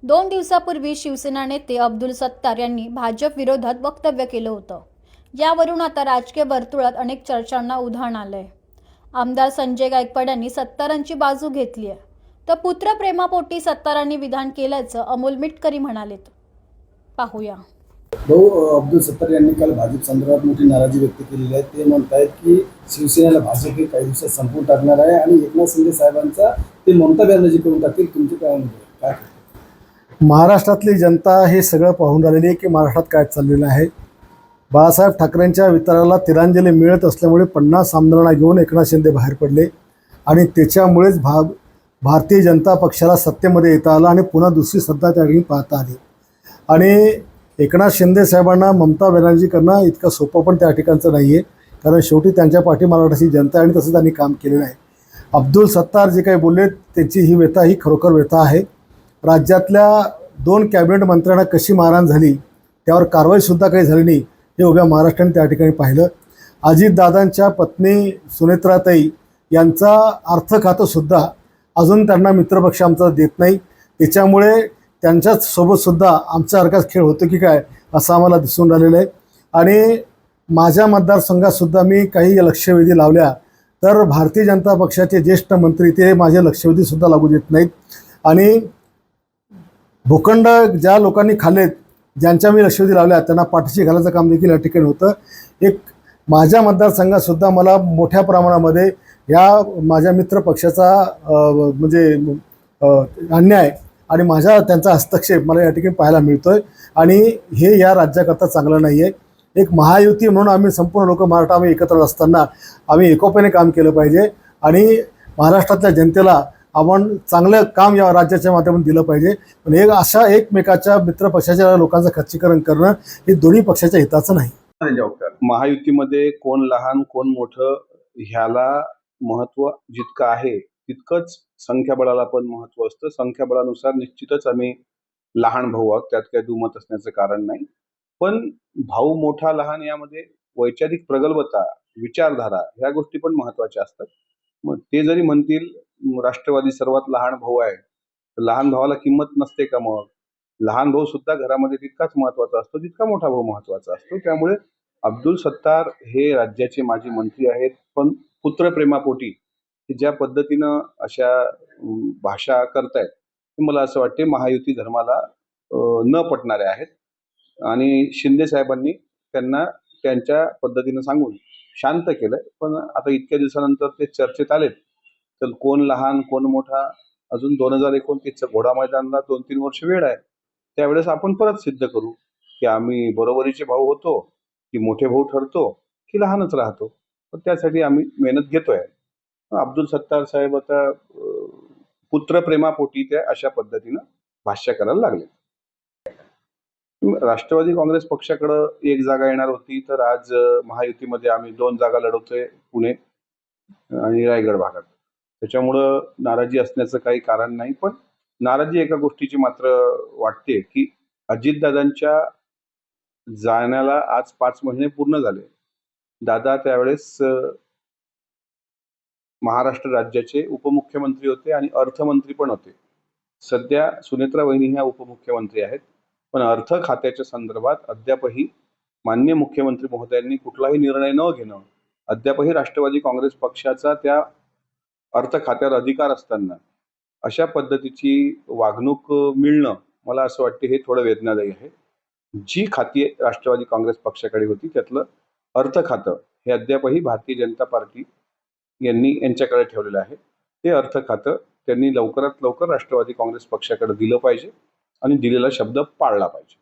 2 दिवसापूर्वी शिवसेना नेते अब्दुल सत्तार यांनी भाजप विरोधात वक्तव्य केलं होतं. यावरून आता राजकीय वर्तुळात अनेक चर्चांना उधाण आलंय. आमदार संजय गायकवाड यांनी सत्तारांची बाजू घेतली आहे. तर पुत्रप्रेमापोटी सत्तारांनी विधान केल्याचं अमोल मिटकरी म्हणालेत. पाहूया. अब्दुल सत्तार यांनी काल भाजप संदर्भात मोठी नाराजी व्यक्त केलेली आहे. ते म्हणतात की शिवसेनेला भाजप हे काही दिवसात संपवून टाकणार आहे आणि एकनाथ शिंदे साहेबांचा ते ममता बॅनर्जी करून टाकतील. तुमचे काय? महाराष्ट्रातली जनता हे सगळं पाहून राहिलेली आहे की महाराष्ट्रात काय चाललेलं आहे. बाळासाहेब ठाकरेंच्या विचाराला तिरांजली मिळत असल्यामुळे 50 आमदारांना घेऊन एकनाथ शिंदे बाहेर पडले आणि त्याच्यामुळेच भारतीय जनता पक्षाला सत्तेमध्ये येता आलं आणि पुन्हा दुसरी सत्ता त्या ठिकाणी पाहता आली. आणि एकनाथ शिंदे साहेबांना ममता बॅनर्जी करणं इतकं सोपं पण त्या ठिकाणचं नाही आहे, कारण शेवटी त्यांच्या पाठी महाराष्ट्राची जनता आणि तसं त्यांनी काम केलेलं आहे. अब्दुल सत्तार जे काही बोलले त्यांची ही व्यथा ही खरोखर व्यथा आहे. राज्यातल्या 2 कॅबिनेट मंत्र्यांना कशी मारहाण झाली त्यावर कारवाईसुद्धा काही झाली नाही हे उभ्या महाराष्ट्राने त्या ठिकाणी पाहिलं. अजितदादांच्या पत्नी सुनेत्राताई यांचा अर्थ खातंसुद्धा अजून त्यांना मित्रपक्ष आमचा देत नाही. त्याच्यामुळे त्यांच्यासोबतसुद्धा आमच्यासारखाच खेळ होतो की काय असं आम्हाला दिसून राहिलेलं आहे. आणि माझ्या मतदारसंघातसुद्धा मी काही लक्षवेधी लावल्या तर भारतीय जनता पक्षाचे ज्येष्ठ मंत्री ते माझे लक्षवेधीसुद्धा लागू देत नाहीत. आणि भूखंड ज्या लोकांनी खाल्लेत, ज्यांच्या मी लक्षवेधी लावल्या त्यांना पाठीशी घालायचं काम देखील या ठिकाणी होतं. एक माझ्या मतदारसंघातसुद्धा मला मोठ्या प्रमाणामध्ये या माझ्या मित्र पक्षाचा अन्याय आणि त्यांचा हस्तक्षेप मला या ठिकाणी पाहायला मिळतोय आणि हे या राज्याकरता चांगलं नाही आहे. एक महायुती म्हणून आम्ही संपूर्ण लोक मराठा आम्ही एकत्र असताना आम्ही एकोप्याने काम केलं पाहिजे आणि महाराष्ट्रातल्या जनतेला आपण चांगलं काम या राज्याच्या माध्यमातून दिलं पाहिजे. पण हे अशा एकमेकाच्या मित्रपक्षाच्या लोकांचं खच्चीकरण करणं हे दोन्ही पक्षाच्या हिताचं नाही. महायुतीमध्ये कोण लहान कोण मोठं ह्याला महत्व जितकं आहे तितकंच संख्याबळाला पण महत्व असतं. संख्याबळानुसार निश्चितच आम्ही लहान भाऊ आहोत, त्यात काही दुमत असण्याचं कारण नाही. पण भाऊ मोठा लहान यामध्ये वैचारिक प्रगल्भता, विचारधारा ह्या गोष्टी पण महत्वाच्या असतात. मग ते जरी म्हणतील राष्ट्रवादी सर्वात लहान भाऊ आहे, तर लहान भावाला किंमत नसते का? मग लहान भाऊ सुद्धा घरामध्ये तितकाच महत्वाचा असतो जितका मोठा भाऊ महत्वाचा असतो. त्यामुळे अब्दुल सत्तार हे राज्याचे माजी मंत्री आहेत, पण पुत्रप्रेमापोटी ज्या पद्धतीनं अशा भाषा करतायत ते मला असं वाटते महायुती धर्माला न पटणारे आहेत. आणि शिंदे साहेबांनी त्यांना त्यांच्या पद्धतीनं सांगून शांत केलंय. पण आता इतक्या दिवसानंतर ते चर्चेत आलेत, तर कोण लहान कोण मोठा अजून 2029चं घोडा मैदानाला 2-3 वर्ष वेळ आहे. त्यावेळेस आपण परत सिद्ध करू की आम्ही बरोबरीचे भाऊ होतो की मोठे भाऊ ठरतो की लहानच राहतो. पण त्यासाठी आम्ही मेहनत घेतोय. अब्दुल सत्तार साहेब आता पुत्रप्रेमापोटी त्या अशा पद्धतीनं भाष्य करायला लागले. राष्ट्रवादी काँग्रेस पक्षाकडं 1 जागा येणार होती, तर आज महायुतीमध्ये आम्ही 2 जागा लढवतोय, पुणे आणि रायगड भागात. त्याच्यामुळं नाराजी असण्याचं काही कारण नाही. पण नाराजी एका गोष्टीची मात्र वाटते की अजितदादांच्या जाण्याला आज 5 महिने पूर्ण झाले. दादा त्यावेळेस महाराष्ट्र राज्याचे उपमुख्यमंत्री होते आणि अर्थमंत्री पण होते. सध्या सुनेत्रा वहिनी ह्या उपमुख्यमंत्री आहेत, पण अर्थ खात्याच्या संदर्भात अद्यापही माननीय मुख्यमंत्री महोदयांनी कुठलाही निर्णय न घेणं, अद्यापही राष्ट्रवादी काँग्रेस पक्षाचा त्या अर्थ खात्यावर अधिकार असताना अशा पद्धतीची वागणूक मिळणं मला असं वाटते हे थोडं वेदनादायी आहे. जी खाती राष्ट्रवादी काँग्रेस पक्षाकडे होती त्यातलं अर्थ खातं हे अद्यापही भारतीय जनता पार्टी यांच्याकडे ठेवलेलं आहे. ते अर्थ खातं त्यांनी लवकरात लवकर राष्ट्रवादी काँग्रेस पक्षाकडे दिलं पाहिजे आणि दिलेला शब्द पाळला पाहिजे.